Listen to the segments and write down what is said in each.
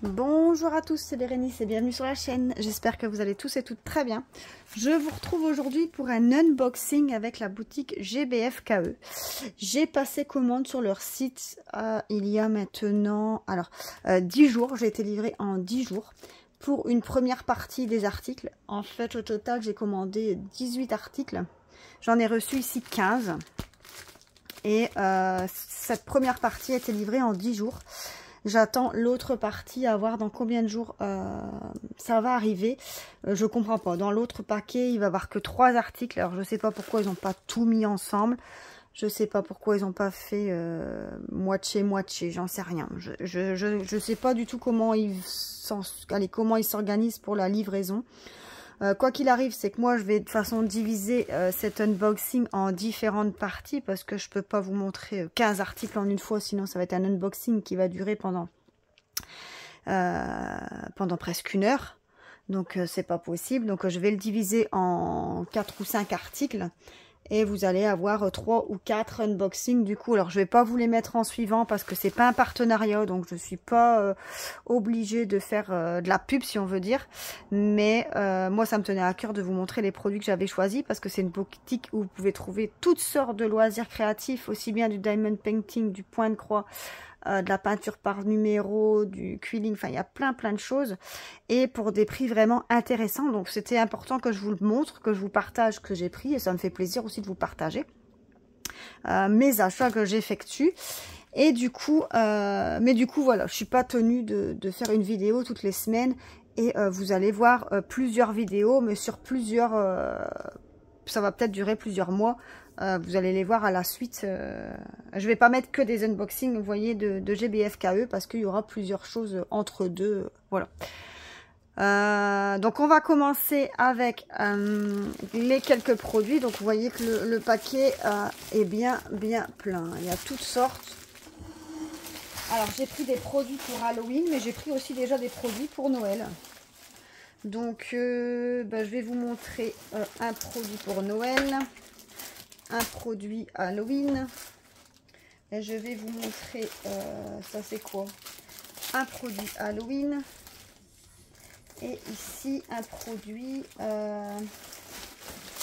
Bonjour à tous, c'est Bérénice et bienvenue sur la chaîne. J'espère que vous allez tous et toutes très bien. Je vous retrouve aujourd'hui pour un unboxing avec la boutique GBFKE. J'ai passé commande sur leur site il y a maintenant 10 jours. J'ai été livrée en 10 jours pour une première partie des articles. En fait, au total, j'ai commandé 18 articles. J'en ai reçu ici 15. Et cette première partie a été livrée en 10 jours. J'attends l'autre partie à voir dans combien de jours ça va arriver. Je comprends pas. Dans l'autre paquet, il va y avoir que 3 articles. Alors, je sais pas pourquoi ils n'ont pas tout mis ensemble. Je sais pas pourquoi ils n'ont pas fait moitié-moitié. J'en sais rien. Je sais pas du tout comment ils s'organisent pour la livraison. Quoi qu'il arrive, c'est que moi, je vais de toute façon diviser cet unboxing en différentes parties parce que je peux pas vous montrer 15 articles en une fois, sinon ça va être un unboxing qui va durer pendant presque une heure. Donc, c'est pas possible. Donc, je vais le diviser en 4 ou 5 articles. Et vous allez avoir 3 ou 4 unboxings du coup. Alors, je vais pas vous les mettre en suivant parce que c'est pas un partenariat. Donc, je suis pas obligée de faire de la pub, si on veut dire. Mais moi, ça me tenait à cœur de vous montrer les produits que j'avais choisis parce que c'est une boutique où vous pouvez trouver toutes sortes de loisirs créatifs, aussi bien du diamond painting, du point de croix, de la peinture par numéro, du quilling, enfin il y a plein de choses et pour des prix vraiment intéressants. Donc c'était important que je vous le montre, que je vous partage ce que j'ai pris et ça me fait plaisir aussi de vous partager mes achats que j'effectue. Et du coup, voilà, je suis pas tenue de faire une vidéo toutes les semaines et vous allez voir plusieurs vidéos, mais sur plusieurs, ça va peut-être durer plusieurs mois. Vous allez les voir à la suite. Je vais pas mettre que des unboxings, vous voyez, de GBFKE parce qu'il y aura plusieurs choses entre deux. Voilà. Donc on va commencer avec les quelques produits. Donc vous voyez que le paquet est bien plein. Il y a toutes sortes. Alors j'ai pris des produits pour Halloween, mais j'ai pris aussi déjà des produits pour Noël. Donc je vais vous montrer un produit pour Noël. Un produit Halloween et je vais vous montrer ça c'est quoi, un produit Halloween et ici un produit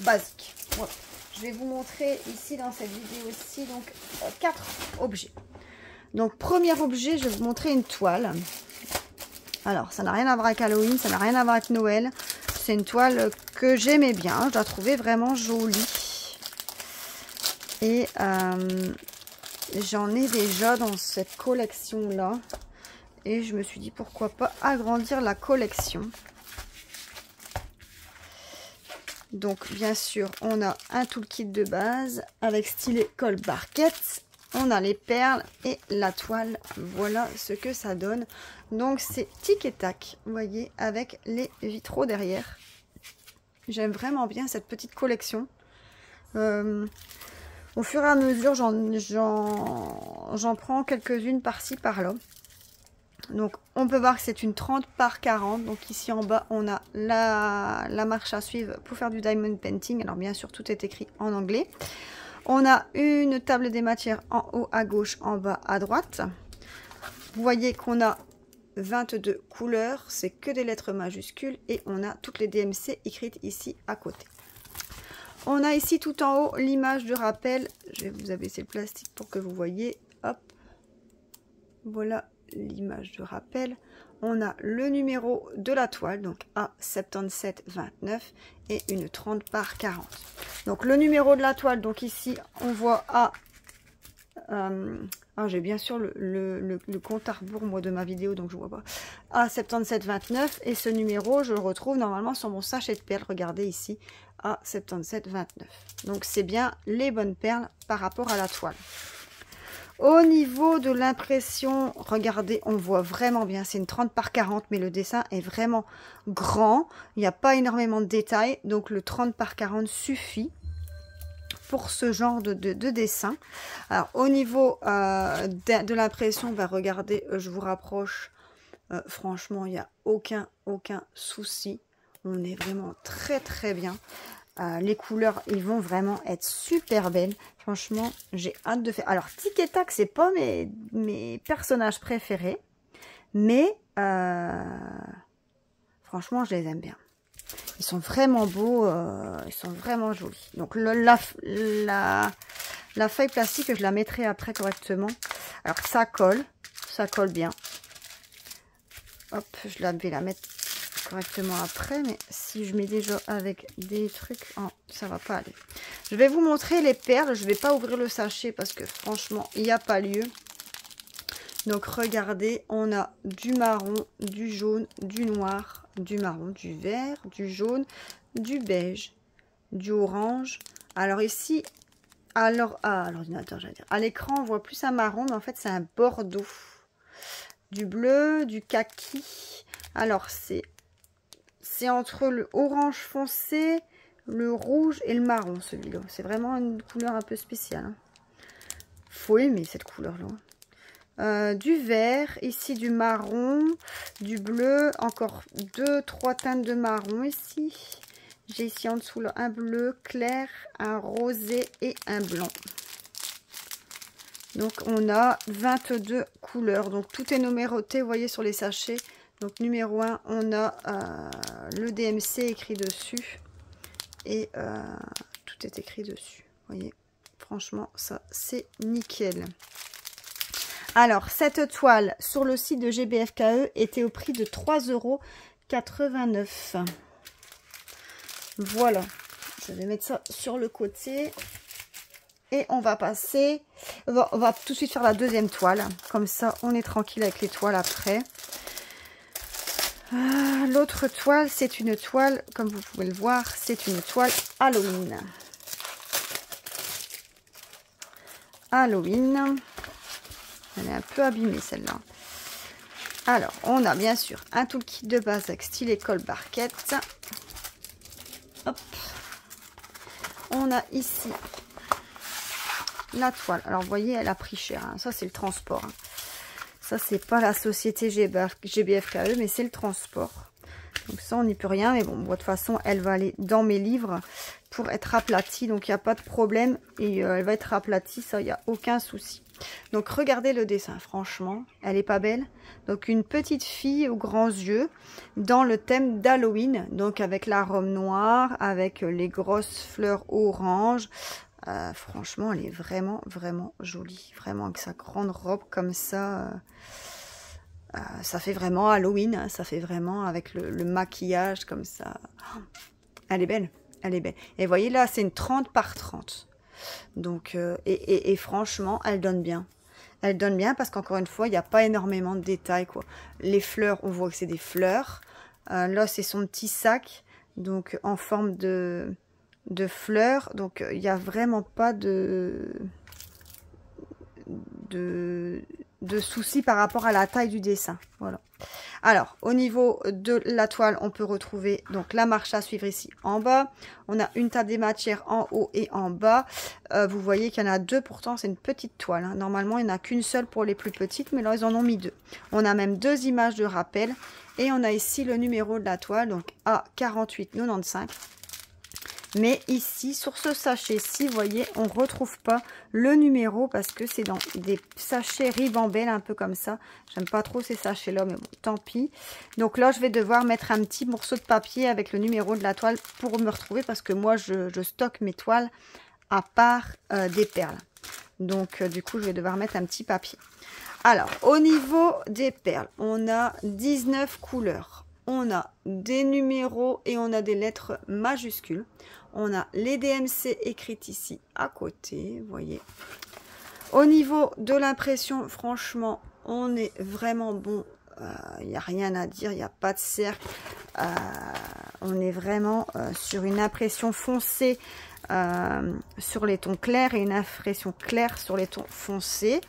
basique. Voilà. Je vais vous montrer ici dans cette vidéo aussi donc 4 objets. Donc premier objet, je vais vous montrer une toile. Alors ça n'a rien à voir avec Halloween, ça n'a rien à voir avec Noël, c'est une toile que j'aimais bien, je la trouvais vraiment jolie. Et j'en ai déjà dans cette collection là. Et je me suis dit pourquoi pas agrandir la collection. Donc bien sûr on a un toolkit de base avec stylet colle barquette. On a les perles et la toile. Voilà ce que ça donne. Donc c'est tic et tac. Vous voyez avec les vitraux derrière. J'aime vraiment bien cette petite collection. Au fur et à mesure, j'en prends quelques-unes par-ci, par-là. Donc, on peut voir que c'est une 30 par 40. Donc, ici en bas, on a la marche à suivre pour faire du diamond painting. Alors, bien sûr, tout est écrit en anglais. On a une table des matières en haut à gauche, en bas à droite. Vous voyez qu'on a 22 couleurs. C'est que des lettres majuscules. Et on a toutes les DMC écrites ici à côté. On a ici tout en haut l'image de rappel. Je vais vous abaisser le plastique pour que vous voyez. Hop. Voilà l'image de rappel. On a le numéro de la toile, donc A7729 et une 30 par 40. Donc le numéro de la toile, donc ici on voit j'ai bien sûr le compte à rebours moi de ma vidéo, donc je vois pas. A7729 et ce numéro je le retrouve normalement sur mon sachet de perles. Regardez ici. A7729. Donc c'est bien les bonnes perles par rapport à la toile. Au niveau de l'impression, regardez, on voit vraiment bien. C'est une 30 par 40, mais le dessin est vraiment grand. Il n'y a pas énormément de détails, donc le 30 par 40 suffit pour ce genre de dessin. Alors au niveau de l'impression, regardez, je vous rapproche. Franchement, il n'y a aucun souci. On est vraiment très bien. Les couleurs, ils vont vraiment être super belles. Franchement, j'ai hâte de faire. Alors, Tic et Tac, c'est pas mes personnages préférés. Mais franchement, je les aime bien. Ils sont vraiment beaux, ils sont vraiment jolis. Donc la feuille plastique, je la mettrai après correctement. Alors ça colle bien. Hop, je vais la mettre correctement après, mais si je mets déjà avec des trucs, oh, ça va pas aller. Je vais vous montrer les perles. Je vais pas ouvrir le sachet parce que franchement, il n'y a pas lieu. Donc regardez, on a du marron, du jaune, du noir, du marron, du vert, du jaune, du beige, du orange. Alors ici, à l'ordinateur, j'allais dire, à l'écran, on voit plus un marron, mais en fait c'est un bordeaux. Du bleu, du kaki. Alors c'est entre le orange foncé, le rouge et le marron, celui-là. C'est vraiment une couleur un peu spéciale. Hein. Faut aimer cette couleur-là. Du vert, ici du marron, du bleu, encore 2-3 teintes de marron ici. J'ai ici en dessous là, un bleu clair, un rosé et un blanc. Donc on a 22 couleurs, donc tout est numéroté, vous voyez sur les sachets. Donc numéro 1, on a le DMC écrit dessus et tout est écrit dessus. Vous voyez, franchement ça c'est nickel. Alors, cette toile sur le site de GBFKE était au prix de 3,89 €. Voilà. Je vais mettre ça sur le côté. Et on va passer... On va tout de suite faire la deuxième toile. Comme ça, on est tranquille avec les toiles après. L'autre toile, c'est une toile, comme vous pouvez le voir, c'est une toile Halloween. Halloween. Elle est un peu abîmée celle-là. Alors, on a bien sûr un toolkit de base avec stylet colle barquette. Hop. On a ici la toile. Alors, vous voyez, elle a pris cher. Hein. Ça, c'est le transport. Hein. Ça, c'est pas la société GBFKE, mais c'est le transport. Donc ça, on n'y peut rien. Mais bon, de toute façon, elle va aller dans mes livres pour être aplatie. Donc, il n'y a pas de problème. Et elle va être aplatie. Ça, il n'y a aucun souci. Donc regardez le dessin, franchement, elle est pas belle. Donc une petite fille aux grands yeux dans le thème d'Halloween, donc avec la robe noire, avec les grosses fleurs orange. Franchement, elle est vraiment, vraiment jolie. Vraiment, avec sa grande robe comme ça, ça fait vraiment Halloween, hein, ça fait vraiment avec le maquillage comme ça. Elle est belle, elle est belle. Et vous voyez là, c'est une 30 par 30. Donc, et franchement, elle donne bien. Elle donne bien parce qu'encore une fois, il n'y a pas énormément de détails, quoi. Les fleurs, on voit que c'est des fleurs. Là, c'est son petit sac, donc en forme de fleurs. Donc, il n'y a vraiment pas de soucis par rapport à la taille du dessin. Voilà. Alors, au niveau de la toile, on peut retrouver donc la marche à suivre ici en bas. On a une table des matières en haut et en bas. Vous voyez qu'il y en a deux, pourtant c'est une petite toile. Hein. Normalement, il n'y en a qu'une seule pour les plus petites, mais là, ils en ont mis deux. On a même deux images de rappel. Et on a ici le numéro de la toile, donc A4895. Mais ici, sur ce sachet-ci, vous voyez, on ne retrouve pas le numéro parce que c'est dans des sachets ribambelles, un peu comme ça. J'aime pas trop ces sachets-là, mais bon, tant pis. Donc là, je vais devoir mettre un petit morceau de papier avec le numéro de la toile pour me retrouver parce que moi, je stocke mes toiles à part des perles. Donc, du coup, je vais devoir mettre un petit papier. Alors, au niveau des perles, on a 19 couleurs. On a des numéros et on a des lettres majuscules. On a les DMC écrites ici à côté, vous voyez. Au niveau de l'impression, franchement, on est vraiment bon. Il n'y a rien à dire, il n'y a pas de cercle. On est vraiment sur une impression foncée sur les tons clairs et une impression claire sur les tons foncés.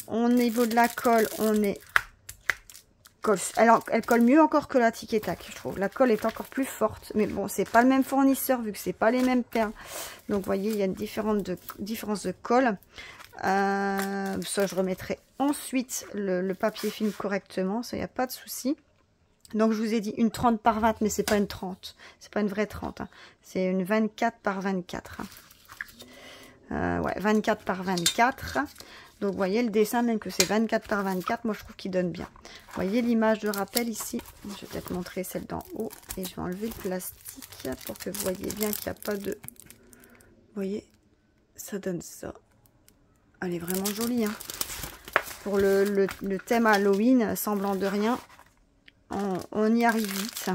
Au niveau de la colle, on est... Elle colle mieux encore que la Tic et Tac, je trouve. La colle est encore plus forte. Mais bon, c'est pas le même fournisseur vu que c'est pas les mêmes perles. Donc, vous voyez, il y a une différence de colle. Ça, je remettrai ensuite le papier film correctement. Ça, il n'y a pas de souci. Donc, je vous ai dit une 30 par 20, mais c'est pas une 30. C'est pas une vraie 30. Hein. C'est une 24 par 24. Hein. Ouais, 24 par 24. Donc vous voyez le dessin, même que c'est 24 par 24, moi je trouve qu'il donne bien. Vous voyez l'image de rappel ici. Je vais peut-être montrer celle d'en haut et je vais enlever le plastique pour que vous voyez bien qu'il n'y a pas de... Vous voyez, ça donne ça. Elle est vraiment jolie, hein. Pour le thème Halloween, semblant de rien, on y arrive vite.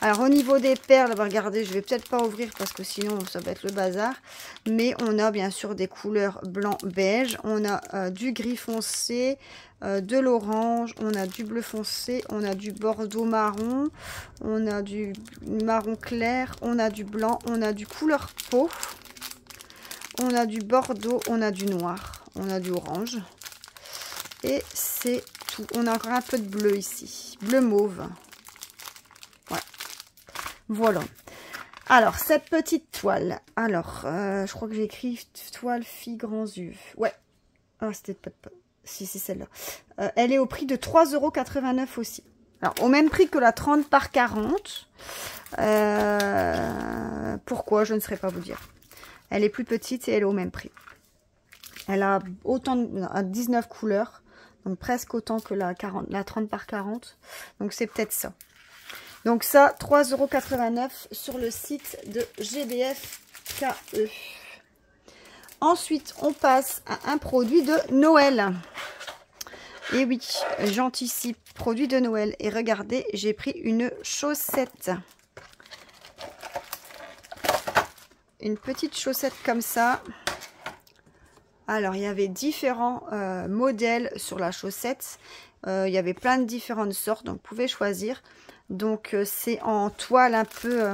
Alors au niveau des perles, bah, regardez, je vais peut-être pas ouvrir parce que sinon ça va être le bazar. Mais on a bien sûr des couleurs blanc beige, on a du gris foncé, de l'orange, on a du bleu foncé, on a du bordeaux marron, on a du marron clair, on a du blanc, on a du couleur peau, on a du bordeaux, on a du noir, on a du orange. Et c'est tout. On a encore un peu de bleu ici, bleu mauve. Voilà. Alors, cette petite toile. Alors, je crois que j'ai écrit toile fille grands yeux. Ouais. Ah, c'était pas... Si, c'est celle-là. Elle est au prix de 3,89 € aussi. Alors, au même prix que la 30 par 40. Pourquoi? Je ne saurais pas vous dire. Elle est plus petite et elle est au même prix. Elle a autant de 19 couleurs. Donc, presque autant que la 30 par 40. Donc, c'est peut-être ça. Donc ça, 3,89 € sur le site de GBF KE. Ensuite, on passe à un produit de Noël. Et oui, j'anticipe produit de Noël. Et regardez, j'ai pris une chaussette. Une petite chaussette comme ça. Alors, il y avait différents modèles sur la chaussette. Il y avait plein de différentes sortes, donc vous pouvez choisir. Donc c'est en toile un peu...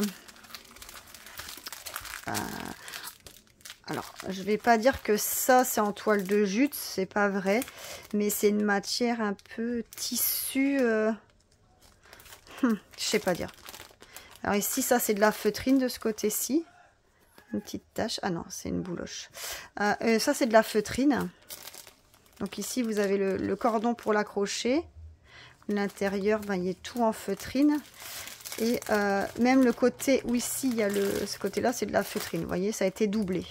alors, je vais pas dire que ça c'est en toile de jute, c'est pas vrai. Mais c'est une matière un peu tissu... je sais pas dire. Alors ici, ça c'est de la feutrine de ce côté-ci. Une petite tache. Ah non, c'est une bouloche. Ça c'est de la feutrine. Donc ici, vous avez le cordon pour l'accrocher. L'intérieur, ben, il est tout en feutrine. Et même le côté où ici, il y a ce côté-là, c'est de la feutrine. Vous voyez, ça a été doublé.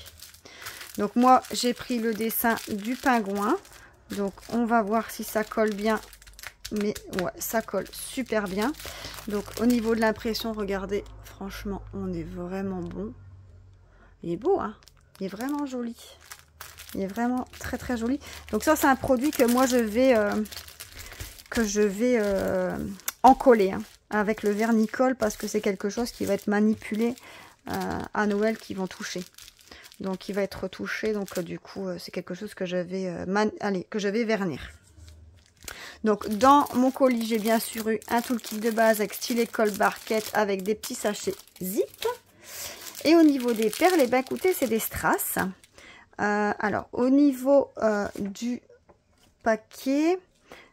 Donc moi, j'ai pris le dessin du pingouin. Donc on va voir si ça colle bien. Mais ouais, ça colle super bien. Donc au niveau de l'impression, regardez, franchement, on est vraiment bon. Il est beau, hein. Il est vraiment joli. Il est vraiment très très joli. Donc ça, c'est un produit que moi, je vais... encoller hein, avec le vernicole parce que c'est quelque chose qui va être manipulé à Noël, qui vont toucher. Donc il va être retouché, donc du coup c'est quelque chose que je vais vernir. Donc dans mon colis, j'ai bien sûr eu un toolkit de base avec stylet, colle, barquette avec des petits sachets zip. Et au niveau des perles, eh ben, écoutez, c'est des strass. Alors au niveau du paquet...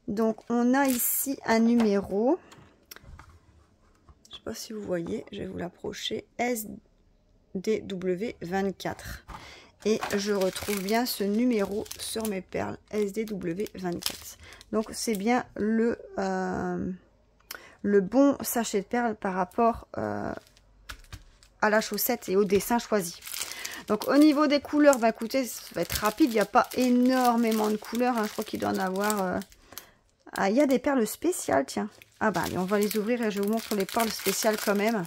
Donc, on a ici un numéro. Je ne sais pas si vous voyez, je vais vous l'approcher. SDW24. Et je retrouve bien ce numéro sur mes perles. SDW24. Donc, c'est bien le bon sachet de perles par rapport à la chaussette et au dessin choisi. Donc, au niveau des couleurs, bah, écoutez, ça va être rapide. Il n'y a pas énormément de couleurs. Hein. Je crois qu'il doit en avoir... Ah, il y a des perles spéciales, tiens. Ah bah, allez, on va les ouvrir et je vous montre les perles spéciales quand même.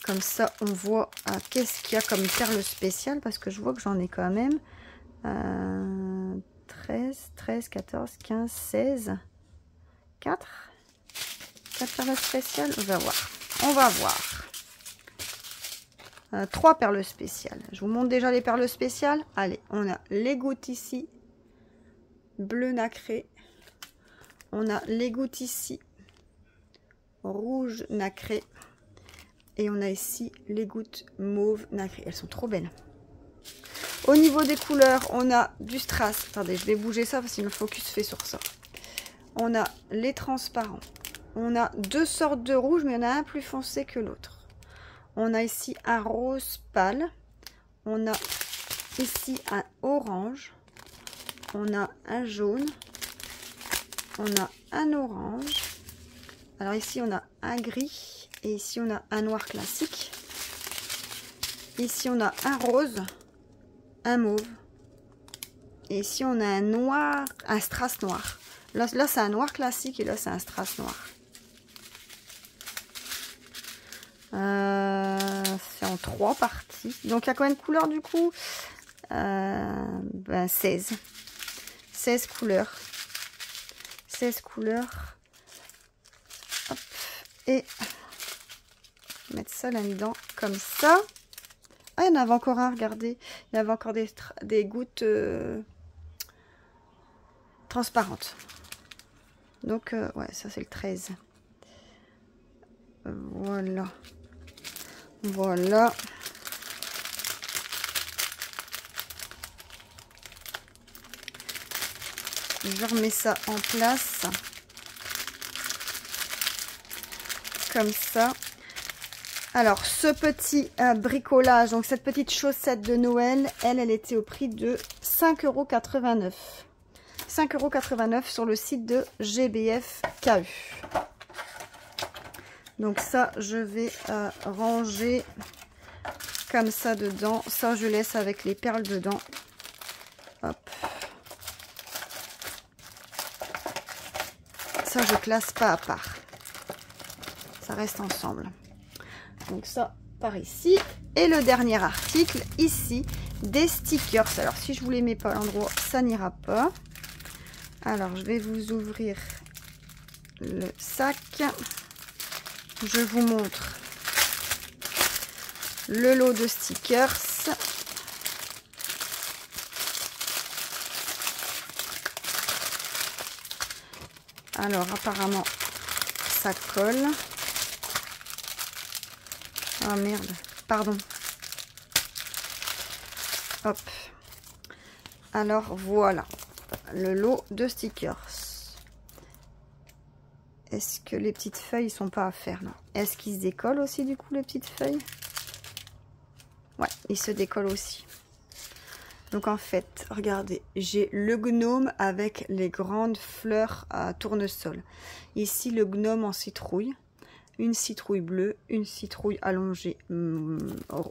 Comme ça, on voit qu'est-ce qu'il y a comme perles spéciales. Parce que je vois que j'en ai quand même 13, 14, 15, 16. 4 perles spéciales. On va voir. On va voir. 3 perles spéciales. Je vous montre déjà les perles spéciales. Allez, on a les gouttes ici. Bleu nacré. On a les gouttes ici. Rouge nacré. Et on a ici les gouttes mauve nacré. Elles sont trop belles. Au niveau des couleurs, on a du strass. Attendez, je vais bouger ça parce que le focus fait sur ça. On a les transparents. On a deux sortes de rouge, mais il y en a un plus foncé que l'autre. On a ici un rose pâle. On a ici un orange. On a un jaune, on a un orange, alors ici on a un gris et ici on a un noir classique. Ici on a un rose, un mauve. Et ici, on a un noir, un strass noir. Là c'est un noir classique et là, c'est un strass noir. C'est en 3 parties. Donc, il y a combien de couleurs du coup? 16. 16 couleurs. 16 couleurs. Hop. Et mettre ça là-dedans, comme ça. Ah, il y en avait encore un, regardez. Il y avait encore des gouttes transparentes. Donc, ouais, ça c'est le 13. Voilà. Voilà. Je remets ça en place. Comme ça. Alors, ce petit bricolage, donc cette petite chaussette de Noël, elle était au prix de 5,89 €. 5,89 € sur le site de GBF KE. Donc ça, je vais ranger comme ça dedans. Ça, je laisse avec les perles dedans. Hop. Ça, je classe pas à part. Ça reste ensemble. Donc ça, par ici. Et le dernier article, ici, des stickers. Alors, si je vous les mets pas à l'endroit, ça n'ira pas. Alors, je vais vous ouvrir le sac. Je vous montre le lot de stickers. Alors, apparemment, ça colle. Ah merde, pardon. Hop. Alors, voilà le lot de stickers. Est-ce que les petites feuilles sont pas à faire là? Est-ce qu'ils se décollent aussi du coup les petites feuilles? Ouais, ils se décollent aussi. Donc en fait, regardez, j'ai le gnome avec les grandes fleurs à tournesol. Ici le gnome en citrouille, une citrouille bleue, une citrouille allongée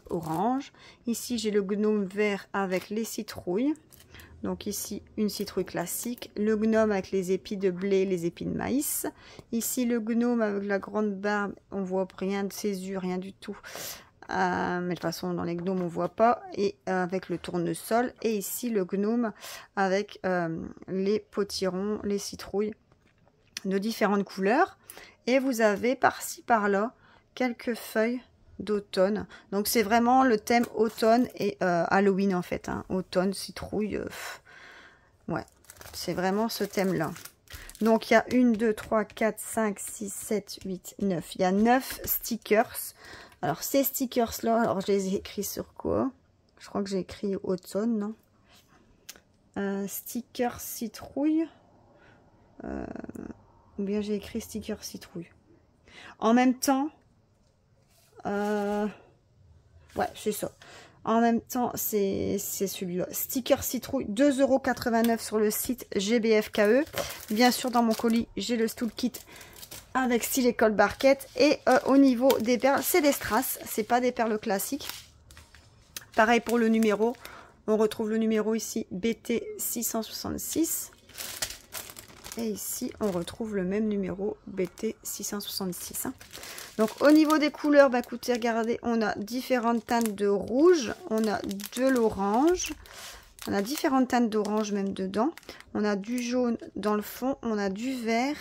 orange. Ici j'ai le gnome vert avec les citrouilles. Donc ici, une citrouille classique. Le gnome avec les épis de blé, les épis de maïs. Ici, le gnome avec la grande barbe. On voit rien de ses yeux, rien du tout. Mais de toute façon, dans les gnomes, on voit pas. Et avec le tournesol. Et ici, le gnome avec les potirons, les citrouilles de différentes couleurs. Et vous avez par-ci, par-là, quelques feuilles d'automne. Donc c'est vraiment le thème automne et Halloween en fait, hein. Automne, citrouille, ouais, c'est vraiment ce thème là. Donc il y a 1, 2, 3, 4, 5, 6, 7, 8, 9. Il y a 9 stickers. Alors ces stickers là, alors je les ai écrits sur quoi? Je crois que j'ai écrit automne, non? Sticker citrouille. Ou bien j'ai écrit sticker citrouille. En même temps, ouais, c'est ça. En même temps, c'est celui-là. Sticker citrouille, 2,89 € sur le site GBF KE. Bien sûr, dans mon colis, j'ai le Stool Kit avec stylet colle barquette. Et au niveau des perles, c'est des strass. C'est pas des perles classiques. Pareil pour le numéro. On retrouve le numéro ici, BT 666. Et ici, on retrouve le même numéro, BT 666. Hein. Donc, au niveau des couleurs, bah, écoutez, regardez, on a différentes teintes de rouge. On a de l'orange. On a différentes teintes d'orange même dedans. On a du jaune dans le fond. On a du vert.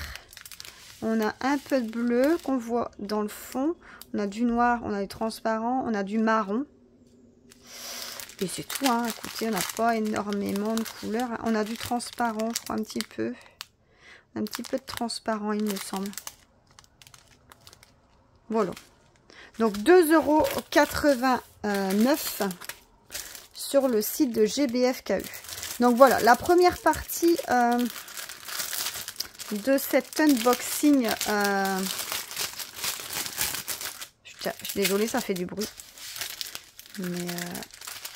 On a un peu de bleu qu'on voit dans le fond. On a du noir, on a du transparent, on a du marron. Et c'est tout, hein. Écoutez, on n'a pas énormément de couleurs. On a du transparent, je crois, un petit peu. Un petit peu de transparent, il me semble. Voilà. Donc 2,89 € sur le site de GBF KE. Donc voilà, la première partie de cet unboxing. Je suis désolée, ça fait du bruit. Mais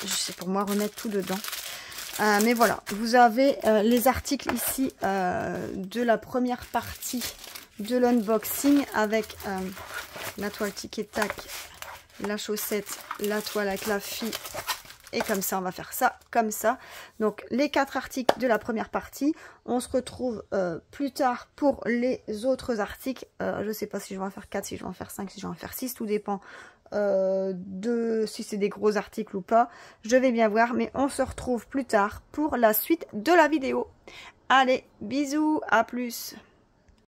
c'est pour moi remettre tout dedans. Mais voilà, vous avez les articles ici de la première partie de l'unboxing avec la toile tic et tac, la chaussette, la toile avec la fille Et comme ça, on va faire ça, comme ça. Donc, les 4 articles de la première partie. On se retrouve plus tard pour les autres articles. Je ne sais pas si je vais en faire 4, si je vais en faire 5, si je vais en faire 6. Tout dépend de si c'est des gros articles ou pas. Je vais bien voir, mais on se retrouve plus tard pour la suite de la vidéo. Allez, bisous, à plus.